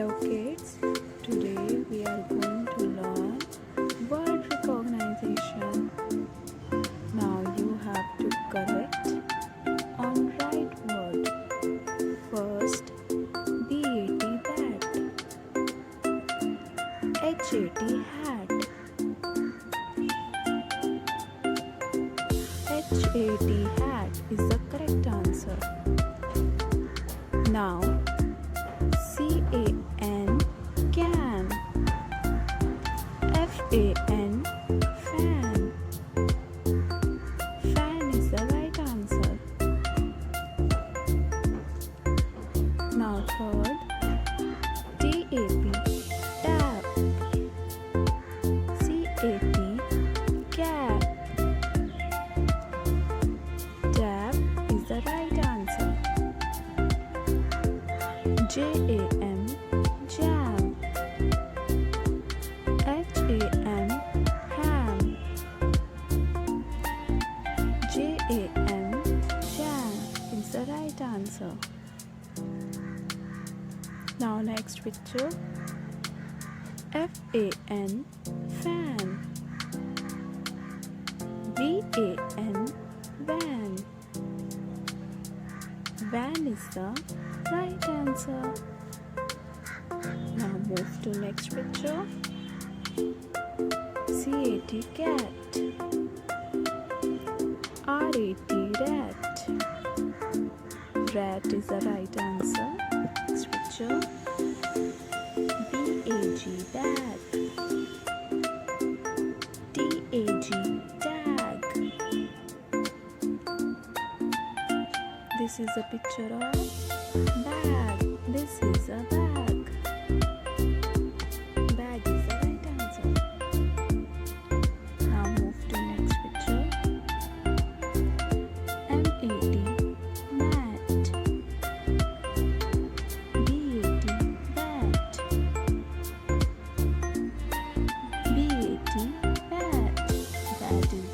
Hello kids, today we are going to learn word recognition. Now you have to correct on right word. First, BAT bat, HAT hat, HAT hat is the correct answer. Now CAN can, FAN fan, fan is the right answer. Now third, TAP tap, CAP cap, tap is the right answer. JAM jam, HAM ham, JAM jam is the right answer. Now next picture, FAN fan, VAN van, van is the right answer. Now move to next picture. CAT cat, RAT rat, rat is the right answer. Next picture. BAG bag, TAG tag. This is a picture of bag. This is a bag. Bag is the right answer. Now move to next picture. MAT mat, BAT bat, BAT bat. Bat is